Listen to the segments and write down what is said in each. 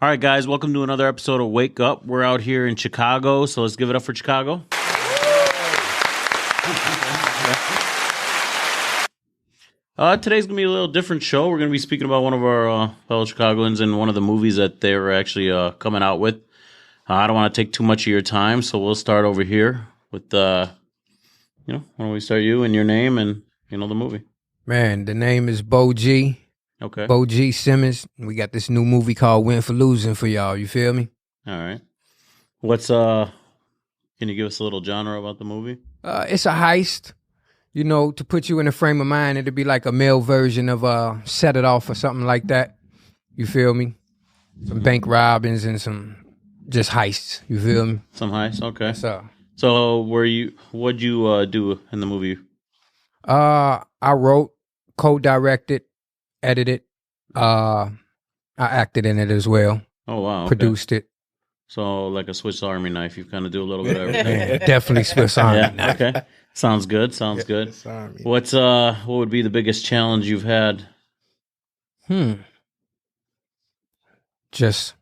All right, guys, welcome to another episode of Wake Up. We're out here in Chicago, so let's give it up for Chicago. Today's going to be a little different show. We're going to be speaking about one of our fellow Chicagoans and one of the movies that they're actually coming out with. I don't want to take too much of your time, so we'll start over here with, why don't we start you and your name and, the movie. Man, the name is Bo G. Okay. Bo G. Simmons. We got this new movie called Win for Losing for y'all. You feel me? All right. What's, can you give us a little genre about the movie? It's a heist. To put you in a frame of mind, it'd be like a male version of Set It Off or something like that. You feel me? Some bank robbings and some just heists. You feel me? Some heists, okay. So what'd you do in the movie? I wrote, co-directed, edited. I acted in it as well. Oh, wow. Okay. Produced it. So like a Swiss Army knife, you kind of do a little bit of everything. Definitely Swiss Army knife. Okay. Sounds good. What would be the biggest challenge you've had? Just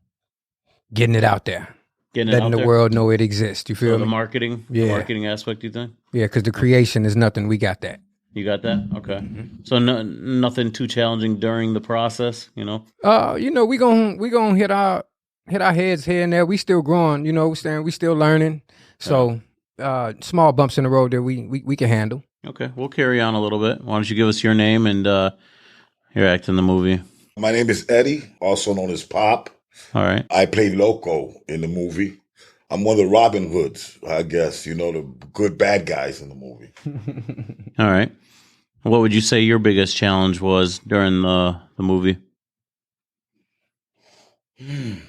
getting it out there. Letting the world know it exists. You feel me? The marketing? Yeah. The marketing aspect, you think? Yeah, because the creation is nothing. We got that. You got that? Okay. Mm-hmm. So nothing too challenging during the process, we gonna hit our heads here and there. We still growing, we still learning. So small bumps in the road that we can handle. Okay, we'll carry on a little bit. Why don't you give us your name and your act in the movie? My name is Eddie, also known as Pop. All right. I played Loco in the movie. I'm one of the Robin Hoods, I guess, the good bad guys in the movie. All right. What would you say your biggest challenge was during the movie?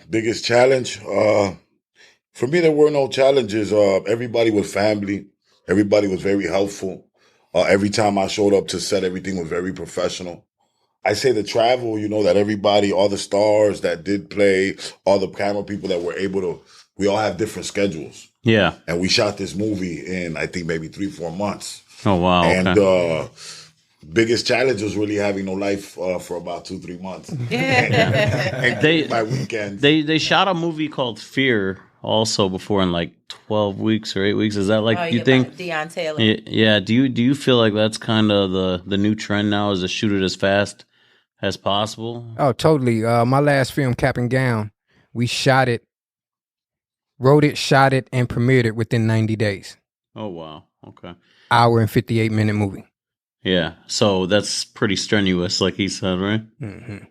Biggest challenge? For me, there were no challenges. Everybody was family. Everybody was very helpful. Every time I showed up to set, everything was very professional. I say the travel, that everybody, all the stars that did play, all the camera people that were able to, we all have different schedules. Yeah. And we shot this movie in, I think, maybe 3-4 months. Oh, wow. And biggest challenge was really having no life for about 2-3 months. and my weekends. They shot a movie called Fear also before in like 12 weeks or 8 weeks. Is that you think? Deion Taylor. Yeah. Do you feel like that's kind of the new trend now, is to shoot it as fast as possible? Oh, totally. My last film, Cap and Gown, we shot it, wrote it, shot it, and premiered it within 90 days. Oh, wow. Okay. Hour and 58-minute movie. Yeah. So that's pretty strenuous, like he said, right? Mm-hmm.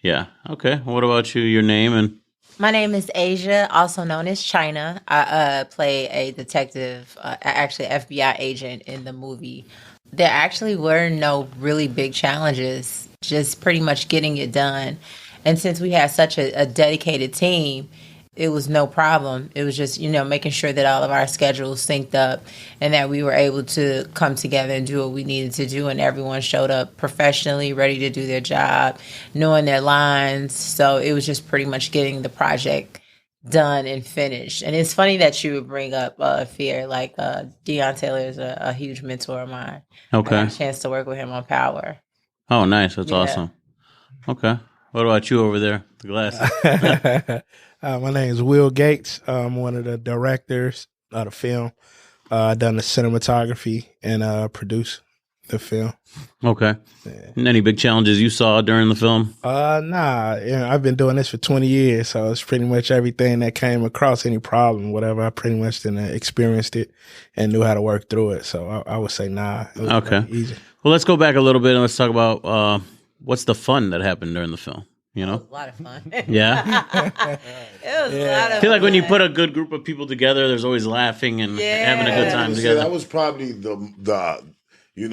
Yeah. Okay. What about you? Your name and... My name is Asia, also known as China. I play a detective, actually FBI agent in the movie. There actually were no really big challenges, just pretty much getting it done. And since we had such a dedicated team, it was no problem. It was just, making sure that all of our schedules synced up and that we were able to come together and do what we needed to do. And everyone showed up professionally, ready to do their job, knowing their lines. So it was just pretty much getting the project done and finished. And it's funny that you would bring up Fear. Like Deion Taylor is a huge mentor of mine. Okay. I had a chance to work with him on Power. Oh, nice. That's awesome. Okay. What about you over there? The glasses. My name is Will Gates. I'm one of the directors of the film. I've done the cinematography and produced the film. Okay. Yeah. Any big challenges you saw during the film? Nah. I've been doing this for 20 years, so it's pretty much everything that came across, any problem, whatever. I pretty much experienced it and knew how to work through it. So I would say nah. It was okay. Easy. Well, let's go back a little bit and let's talk about what's the fun that happened during the film. It was a lot of fun. Yeah? It was a lot of fun. I feel like when you put a good group of people together, there's always laughing and having a good time together. That was probably the it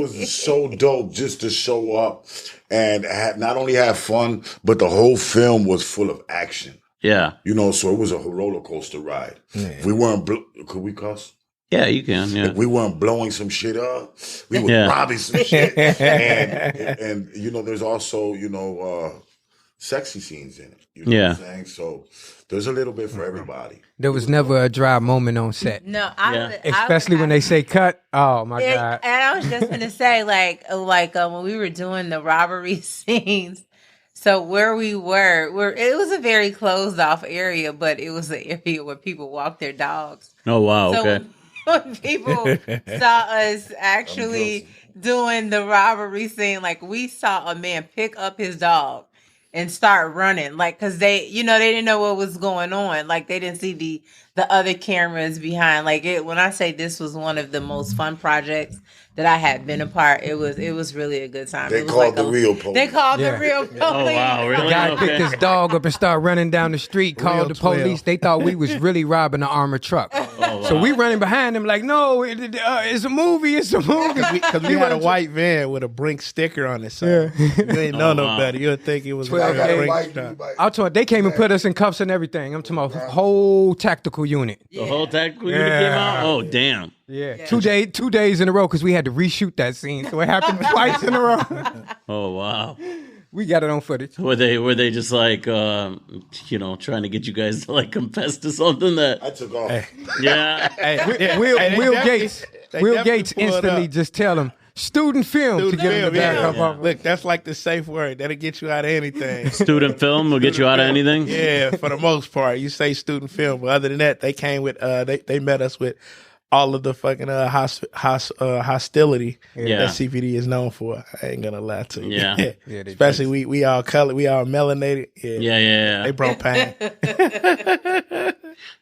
was so dope just to show up and not only have fun, but the whole film was full of action. Yeah. So it was a roller coaster ride. Yeah. If we weren't, could we cuss? Yeah, you can. Yeah. If we weren't blowing some shit up, we were robbing some shit. and there's also, sexy scenes in it. You know what I'm saying? So there's a little bit for everybody. There was never a dry moment on set. No, especially when they say cut. Oh my God. And I was just gonna say, like when we were doing the robbery scenes, So where we were, it was a very closed off area, but it was an area where people walk their dogs. Oh wow, So okay. when people saw us actually doing the robbery scene, like we saw a man pick up his dog and start running, like because they didn't know what was going on, like they didn't see the other cameras behind. Like when I say this was one of the most fun projects that I had been a part, it was really a good time. They It was called like the real police. They called the real police. Oh wow, really? The guy Okay. picked his dog up and started running down the street, called the 12. police. They thought we was really robbing an armored truck. wow. So we running behind him like, no, it's a movie, it's a movie. Because we had a white van with a Brink sticker on it. So you ain't know no wow. better. You would think it was 12 a days. Brink truck. I told they came and put us in cuffs and everything. I'm talking about whole tactical unit. The whole tactical unit came out? Oh damn. Yeah. 2 days in a row because we had to reshoot that scene. So it happened twice in a row. Oh wow. We got it on footage. Were they just like trying to get you guys to like confess to something that I took off. yeah. Hey, Will definitely- Gates they Will definitely Gates pulled instantly up. just tell him student film to Student get him film, the back yeah. up off. Look, that's like the safe word. That'll get you out of anything. Student film will get you out of anything? Yeah, for the most part. You say student film, but other than that, they came with they met us with all of the fucking hostility Yeah. that CPD is known for. I ain't gonna lie to you. Yeah. Yeah, they Especially we all colored, we all melanated. Yeah. They brought pain.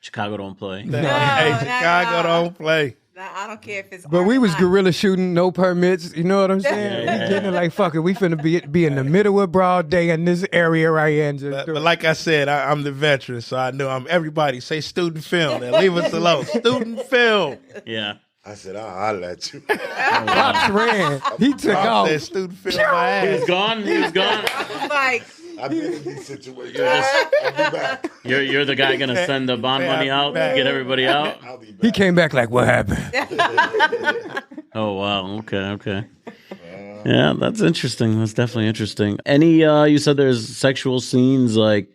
Chicago don't play. Hey, Chicago don't play. I don't care if it's. But we was guerrilla shooting, no permits. You know what I'm saying? Yeah. We getting it like, fuck it. We finna be in the middle of broad day in this area right here. And just But like I said, I'm the veteran, so I know I'm everybody. Say student film and leave us alone. Student film. Yeah. I said, I'll let you. Pops ran. He took I off. said student film my He ass. was gone. He was gone. like. I've been in these situations. I'll be back. You're the guy gonna send the bond money out, get everybody out. I'll be back. He came back like, what happened? Oh wow. Okay. Yeah, that's interesting. That's definitely interesting. Any you said there's sexual scenes, like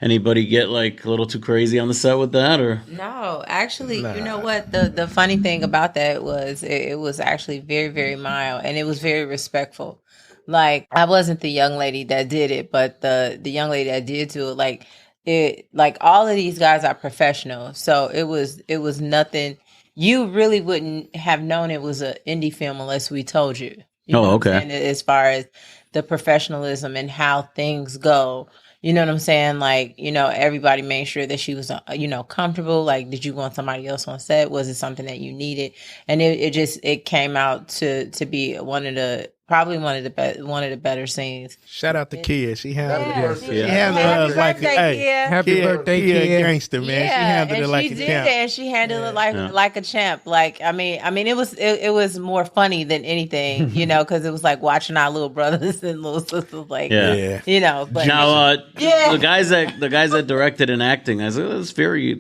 anybody get like a little too crazy on the set with that, or No, actually, you know what? The funny thing about that was it was actually very, very mild, and it was very respectful. Like I wasn't the young lady that did it, but the young lady that did do it, like all of these guys are professional, so it was nothing. You really wouldn't have known it was an indie film unless we told you. You know Oh, what I'm okay. saying? As far as the professionalism and how things go. You know what I'm saying? Like, everybody made sure that she was, comfortable. Like, did you want somebody else on set? Was it something that you needed? And it came out to be probably one of the better scenes. Shout out to Kia. She handled it. She Yeah. handled us like birthday, hey, Kia. Happy birthday, Kia kid. gangster, man. She handled and it like she a did champ. that, and she handled it like a champ. Like, I mean, it was more funny than anything, because it was like watching our little brothers and little sisters, like, Yeah. But now Yeah. the guys that directed and acting, I said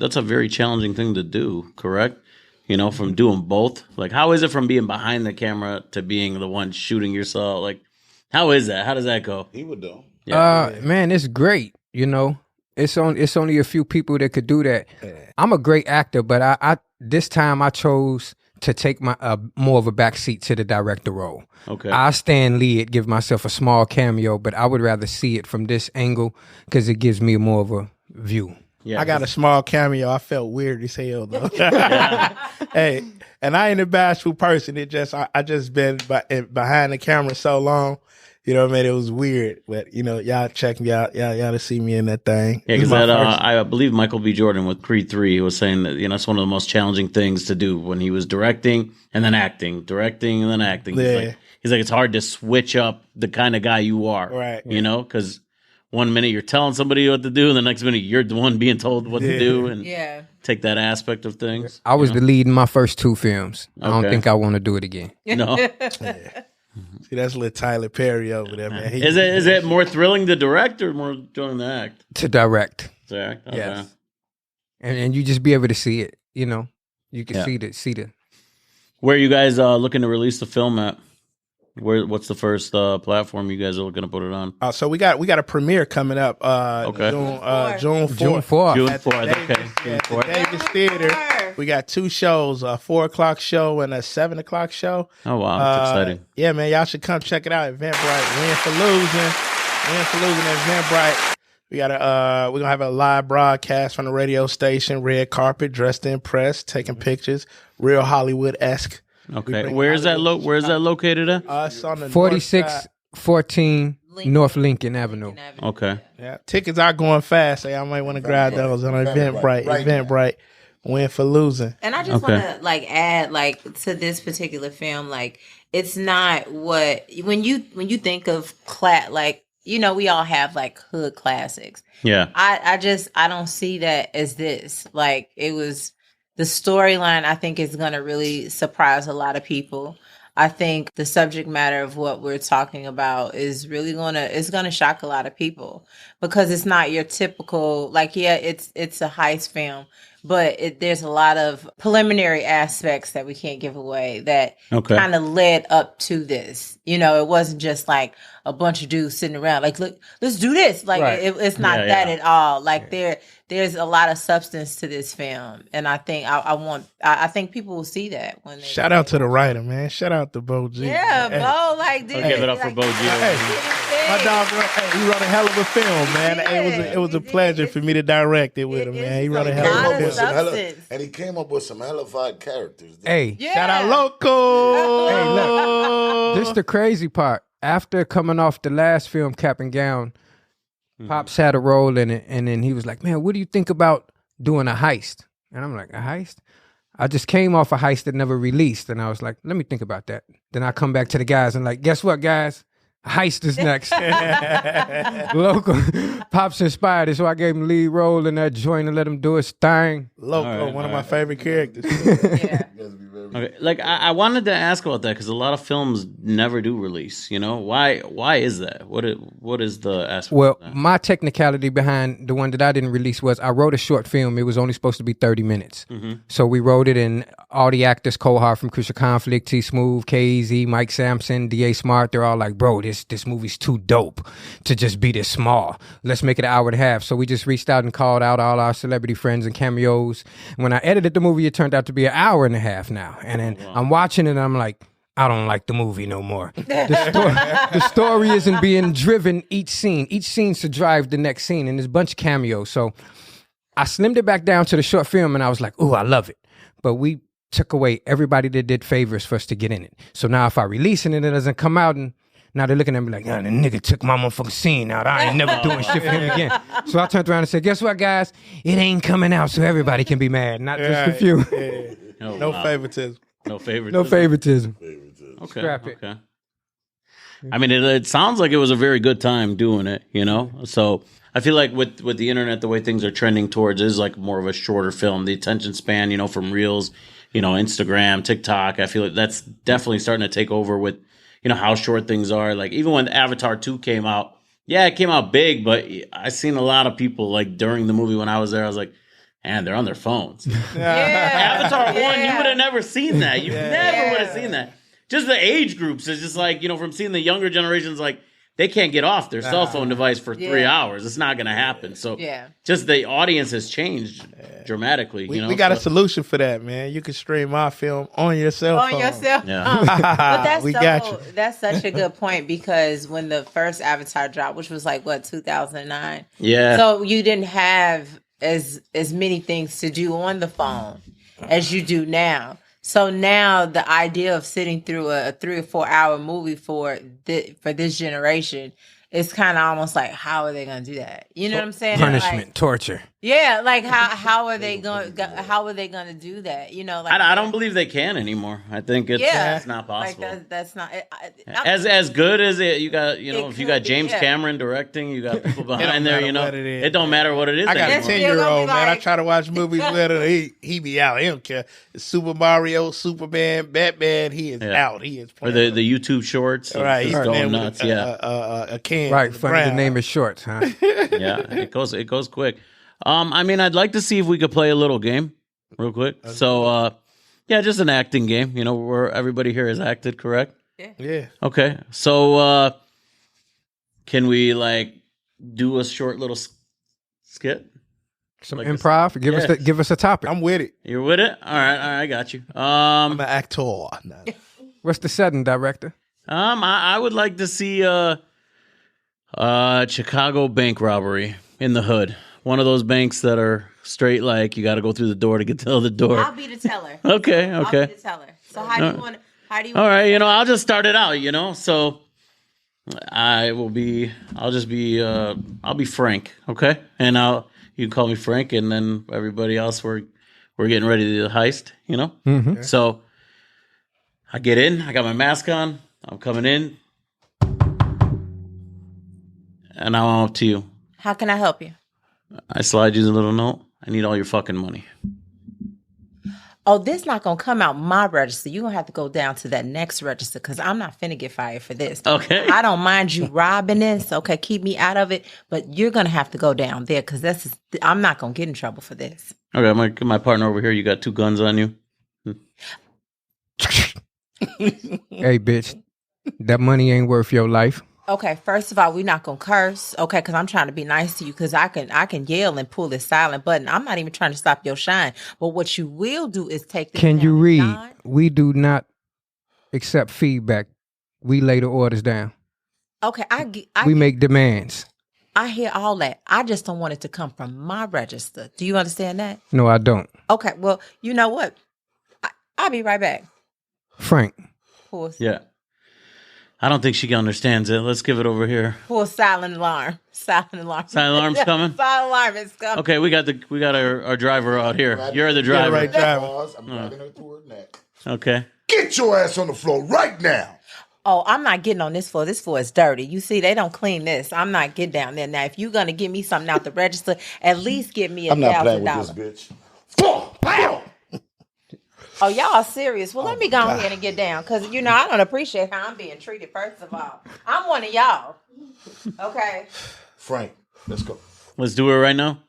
that's a very challenging thing to do. Correct? From doing both. Like, how is it from being behind the camera to being the one shooting yourself? Like, how is that? How does that go? He would do. Man, it's great. It's only a few people that could do that. I'm a great actor, but I this time I chose to take my more of a backseat to the director role. Okay. I stand lead, give myself a small cameo, but I would rather see it from this angle because it gives me more of a view. Yeah. I got a small cameo. I felt weird as hell though. Hey, and I ain't a bashful person. It just I just been behind the camera so long. You know what I mean? It was weird, but y'all check me out. Y'all to see me in that thing. Yeah, This because is my first- I believe Michael B. Jordan with Creed 3, he was saying that it's one of the most challenging things to do when he was directing and then acting, directing and then acting. Yeah. He's like it's hard to switch up the kind of guy you are, Right. Because one minute you're telling somebody what to do, and the next minute you're the one being told what to do, and take that aspect of things. I was the lead in my first 2 films. I don't Okay. think I want to do it again. No, See, that's little Tyler Perry over there, man. is it more thrilling to direct or more thrilling to act? To direct, To act? Okay. yes, and you just be able to see it. You can Yeah. see the. Where are you guys looking to release the film at? What's the first platform you guys are looking to put it on? So we got a premiere coming up. Okay. June 4th. June 4th. June At the 4th. Okay. Davis- June at the 4th. Davis Theater. We got 2 shows, a 4:00 show and a 7:00 show. Oh wow, that's exciting. Yeah, man, y'all should come check it out. Eventbrite, Win for Losing. Win for losing at Eventbrite. We're gonna have a live broadcast from the radio station, red carpet, dressed to impress, taking pictures, real Hollywood-esque. Okay. Where's that located at? It's on the 4614 North Lincoln Avenue. Okay. Yeah, tickets are going fast. So I might want to grab those on Eventbrite. Eventbrite. Win for losing. And I just want to add to this particular film, it's not what when you think of we all have hood classics. Yeah. I don't see that as this. It was the storyline, I think, is going to really surprise a lot of people. I think the subject matter of what we're talking about is really going to shock a lot of people because it's not your typical, it's a heist film, but there's a lot of preliminary aspects that we can't give away that kind of led up to this. It wasn't just a bunch of dudes sitting around look, let's do this. It's not that at all. There's a lot of substance to this film, and I think I think people will see that when they shout out to the writer, man. Shout out to Bo G. Yeah, man. Bo, give it up for Bo G. My dog, he wrote a hell of a film, man. It was a pleasure for me to direct it with him, man. He wrote a hell of a film, and he came up with some hellified characters. Hey, shout out Loco. Hey, look, this the crazy part. After coming off the last film, Cap and Gown, Pops had a role in it, and then he was like, man, what do you think about doing a heist? And I'm like, a heist? I just came off a heist that never released, and I was like, let me think about that. Then I come back to the guys and guess what, guys? A heist is next. Local Pops inspired it, so I gave him the lead role in that joint and let him do his thing. Loco, one of my favorite characters. Okay, I wanted to ask about that because a lot of films never do release. Why is that? What is the aspect? Well, of that? my technicality behind the one that I didn't release was I wrote a short film. It was only supposed to be 30 minutes. So we wrote it, and all the actors, Kohar from Crucial Conflict, T Smooth, K-Eazy, Mike Sampson, D.A. Smart, they're all like, bro, this movie's too dope to just be this small. Let's make it an hour and a half. So we just reached out and called out all our celebrity friends and cameos. When I edited the movie, it turned out to be an hour and a half now. And then I'm watching it and I'm like, I don't like the movie no more. The story isn't being driven each scene. Each scene's to drive the next scene, and there's a bunch of cameos. So I slimmed it back down to the short film, and I was like, ooh, I love it. But we took away everybody that did favors for us to get in it. So now if I release it and it doesn't come out, and now they're looking at me like, the nigga took my motherfucking scene out. I ain't never doing shit for him again. So I turned around and said, guess what, guys? It ain't coming out so everybody can be mad, not just a few. No favoritism. No favoritism. No favoritism. Okay. Scrap it. Okay. I mean, it sounds like it was a very good time doing it, So I feel like with the internet, the way things are trending towards is more of a shorter film. The attention span, from Reels, Instagram, TikTok. I feel like that's definitely starting to take over with, how short things are. Even when Avatar 2 came out, it came out big, but I seen a lot of people during the movie when I was there, I was like, and they're on their phones. Avatar 1, you would have never seen that. You never would have seen that. Just the age groups is just from seeing the younger generations, they can't get off their cell phone device for 3 hours. It's not going to happen. So just the audience has changed dramatically. We got a solution for that, man. You can stream our film on your cell phone. Yeah. But we got you. That's such a good point because when the first Avatar dropped, which was 2009. Yeah. So you didn't have as many things to do on the phone as you do now. So now the idea of sitting through a 3 or 4 hour movie for this generation is kind of almost how are they going to do that? You know what I'm saying? Punishment, torture. Yeah, how are they going to do that? I don't believe they can anymore. I think it's not possible. That's not as good as it. You got if you got James Cameron directing, you got people behind there. It don't matter what it is. I got anymore. a 10-year-old man. I try to watch movies with him. He be out. He don't care. Super Mario, Superman, Batman. He is out. He is playing. Or the YouTube shorts. Right, he's going nuts. A can. Right, funny to name it shorts, huh? Yeah, it goes quick. I mean, I'd like to see if we could play a little game real quick. So, just an acting game, where everybody here has acted, correct? Yeah. Okay. So, can we do a short little skit? Some improv? Give us a topic. I'm with it. You're with it? All right, I got you. I'm an actor. No. What's the setting, director? I would like to see, Chicago bank robbery in the hood. One of those banks that are straight, like you got to go through the door to get to the other door. I'll be the teller. Okay. I'll be the teller. So how do you want? All right, I'll just start it out. So I'll be Frank, okay? And you can call me Frank, and then everybody else we're getting ready to do the heist, Mm-hmm. So I get in, I got my mask on, I'm coming in, and now I'm up to you. How can I help you? I slide you the little note. I need all your fucking money. Oh, this not going to come out my register. You're going to have to go down to that next register because I'm not finna get fired for this. Okay. I don't mind you robbing this. Okay, keep me out of it. But you're going to have to go down there because I'm not going to get in trouble for this. Okay, my partner over here, you got 2 guns on you. Hey, bitch, that money ain't worth your life. Okay, first of all, we're not going to curse, okay, because I'm trying to be nice to you because I can yell and pull this silent button. I'm not even trying to stop your shine. But what you will do is take this. Can you read? Nod. We do not accept feedback. We lay the orders down. Okay, we make demands. I hear all that. I just don't want it to come from my register. Do you understand that? No, I don't. Okay, well, you know what? I'll be right back. Frank. Yeah. I don't think she understands it. Let's give it over here. Pull silent alarm. Silent alarm. Silent alarm's coming? Silent alarm is coming. Okay, we got our driver out here. You're the driver. Right driver. I'm dragging her to her neck. Okay. Get your ass on the floor right now. Oh, I'm not getting on this floor. This floor is dirty. You see, they don't clean this. I'm not getting down there. Now, if you're going to give me something out the register, at least give me $1,000. I'm not playing with this bitch. Oh, y'all serious? Well, let me go ahead and get down because, I don't appreciate how I'm being treated, first of all. I'm one of y'all. Okay? Frank, let's go. Let's do it right now.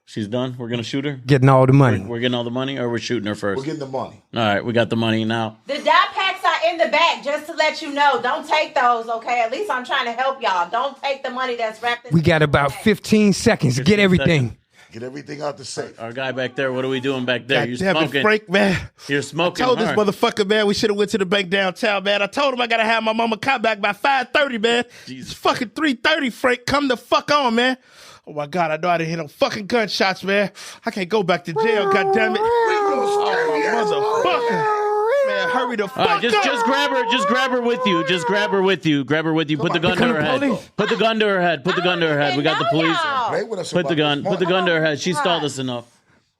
She's done. We're going to shoot her. Getting all the money. We're getting all the money, or we're shooting her first? We're getting the money. All right, we got the money now. The dye packs are in the back, just to let you know. Don't take those, okay? At least I'm trying to help y'all. Don't take the money that's wrapped in We got about 15 seconds to get everything. Get everything out the safe. Our guy back there, what are we doing back there? God damn it, Frank, man. You're smoking I told hard. this motherfucker, man, we should have went to the bank downtown, man. I told him I got to have my mama come back by 5:30, man. It's fucking 3:30, Frank. Come the fuck on, man. Oh, my God, I know I didn't hear no fucking gunshots, man. I can't go back to jail, goddammit. Oh, motherfucker. Man, hurry the fuck up. Just grab her. Just grab her with you. Just grab her with you. Grab her with you. Put the gun to her head. Put the gun to her head. Put the gun to her head. We got the police. Play with us Put the about gun. this Put the money. gun to her head. She stalled us enough.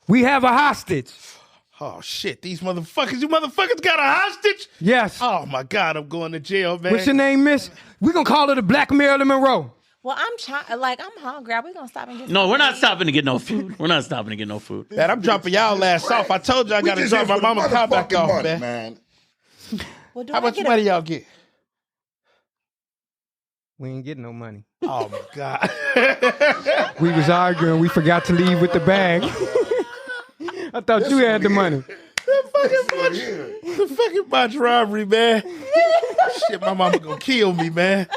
We have a hostage. Oh, shit. These motherfuckers. You motherfuckers got a hostage? Yes. Oh, my God. I'm going to jail, man. What's your name, miss? We're going to call her the Black Marilyn Monroe. Well, I'm hungry. Are we going to stop and get No, some we're not food? stopping to get no food. We're not stopping to get no food. Man, I'm dropping y'all ass off. I told you I got to drop my mama car back off, man. Well, do How I much get money y'all get? We ain't getting no money. Oh, my God. We was arguing. We forgot to leave with the bag. I thought you had the money. The fucking botch robbery, man. Shit, my mama gonna kill me, man.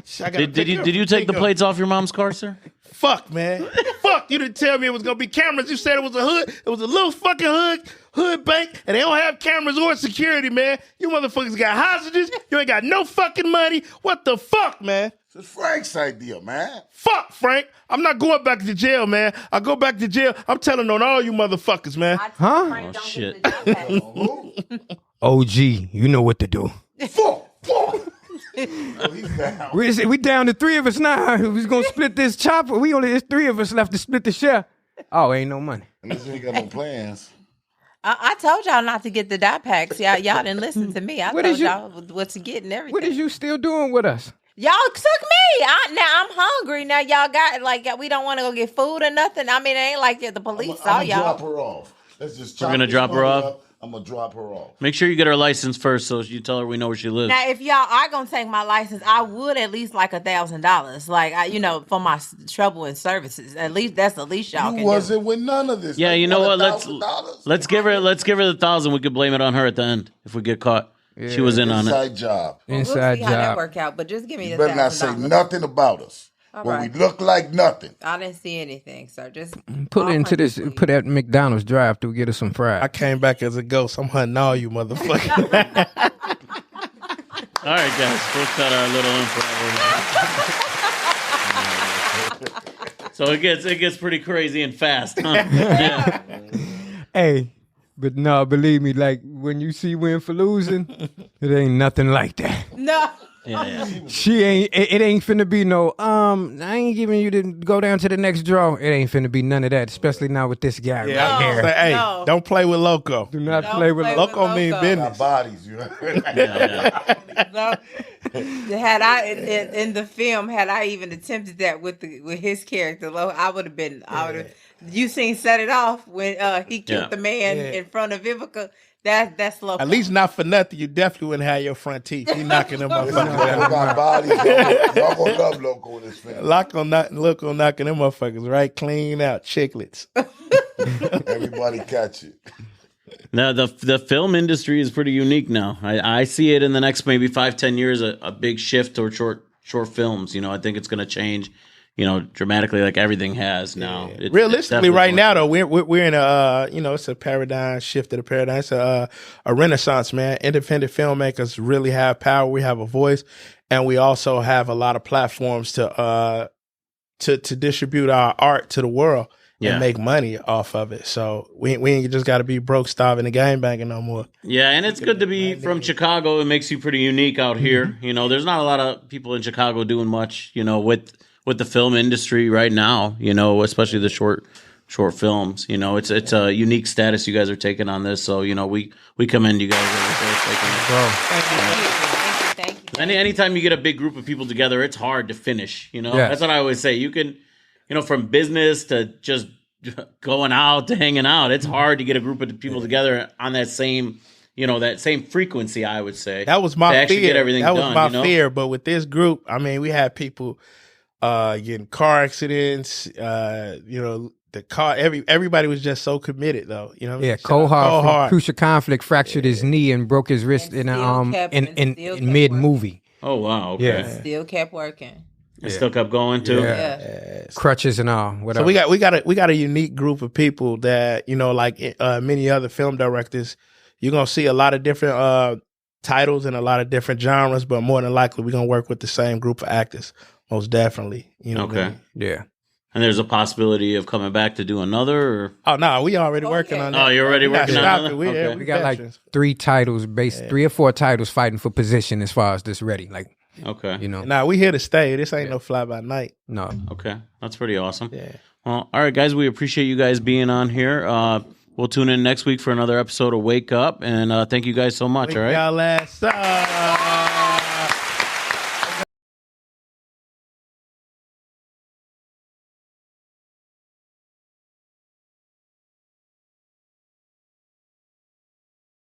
Did you take the plates off your mom's car, sir? Fuck, man. Fuck, you didn't tell me it was gonna be cameras. You said it was a hood. It was a little fucking hood bank, and they don't have cameras or security, man. You motherfuckers got hostages. You ain't got no fucking money. What the fuck, man? It's Frank's idea, man. Fuck, Frank. I'm not going back to jail, man. I go back to jail. I'm telling on all you motherfuckers, man. Huh? Frank, don't shit. get the dye packs. OG, you know what to do. Fuck. He's down. We down to 3 of us now. We's gonna split this chopper. It's 3 of us left to split the share. Oh, ain't no money. Unless we ain't got no plans. I told y'all not to get the dye packs. Y'all didn't listen to me. I told y'all what to get and everything. What is you still doing with us? Y'all took me. Now I'm hungry. Now y'all got we don't want to go get food or nothing. I mean, it ain't like the police saw I'm y'all. drop her off. Let's just. We're gonna drop her off? I'm gonna drop her off. Make sure you get her license first, so you tell her we know where she lives. Now, if y'all are gonna take my license, I would at least like $1,000, like for my trouble and services. At least that's the least y'all You can wasn't with none of this. Yeah, Like, you know what? $1,000? Let's give her the 1,000. We could blame it on her at the end if we get caught. She was in on it. Inside job. do. Inside We'll see how that job. work out, but just give me You the better not say $1,000. nothing about us. All when right. we look like nothing. I didn't see anything, sir. Just Pull it into this. Put that McDonald's drive-through. Get us some I fries. came back as a ghost. I'm hunting all you motherfuckers. All right, guys. We'll cut our little improv. So it gets pretty crazy and fast. Huh? Yeah. Hey, but no, believe me, like when you see Win for losing, it ain't nothing like that. No. Yeah. She ain't. It ain't finna be no. I ain't giving you to go down to the next draw. It ain't finna be none of that. Especially now with this guy Yeah, right here. say, hey, No. don't play with Loco. Do not Don't play with. play Loco with mean Loco. business. Got bodies, you know. No. Had I in the film, had I even attempted that with his character, I would have been. I would have. You seen Set It Off when he killed the man in front of Vivica. That's Loco. At least not for nothing. You definitely wouldn't have your front teeth. You knocking them Loco motherfuckers. got bodies. Y'all gonna love Loco in this film. Loco knocking them motherfuckers right clean out. Chiclets. Everybody catch it. Now the film industry is pretty unique now. I see it in the next maybe 5-10 years a big shift toward short films. You know, I think it's going to change. You know, dramatically, like everything has now. Yeah. It's Realistically, definitely right going now to- though, we're in a it's a paradigm shift of the paradigm. It's a renaissance, man. Independent filmmakers really have power. We have a voice, and we also have a lot of platforms to distribute our art to the world and make money off of it. So we ain't just got to be broke, starving, and gangbanging no more. Yeah, and it's good to be from Chicago. It makes you pretty unique out here. You know, there's not a lot of people in Chicago doing much. You know, with the film industry right now. You know, especially the short films. You know, it's a unique status you guys are taking on this. So you know, we commend you guys. Thank you. Anytime you get a big group of people together, it's hard to finish. You know, Yes. that's what I always say. You can, you know, from business to just going out to hanging out, it's hard to get a group of people together on that same, you know, that same frequency. I would say That was to my actually fear. get everything That was done, my you know? fear. But with this group, I mean, we had people getting car accidents. The car. Everybody was just so committed, though. You know, Yeah, Shout out Cohart from Cohart. Crucial Conflict fractured his knee and broke his wrist And in still kept in mid movie. Oh wow, okay. Yeah. Still kept working. It still kept going too. Yeah. Crutches and all. Whatever. So we got a unique group of people that like many other film directors. You're gonna see a lot of different titles and a lot of different genres, but more than likely we're gonna work with the same group of actors. Most definitely, you know. what I Okay. mean? Yeah. And there's a possibility of coming back to do another. Or? Oh no, we already working yeah. on that. Oh, you're already We not working on stopping. another? We, Okay. We got veterans. like 3 titles, 3 or 4 titles fighting for position as far as this ready. Like, Okay. you know, Nah, we here to stay. This ain't no fly by night. no. Okay, that's pretty awesome. Yeah. Well, all right, guys, we appreciate you guys being on here. We'll tune in next week for another episode of Wake Up, and thank you guys so much. All right. Y'all ass up.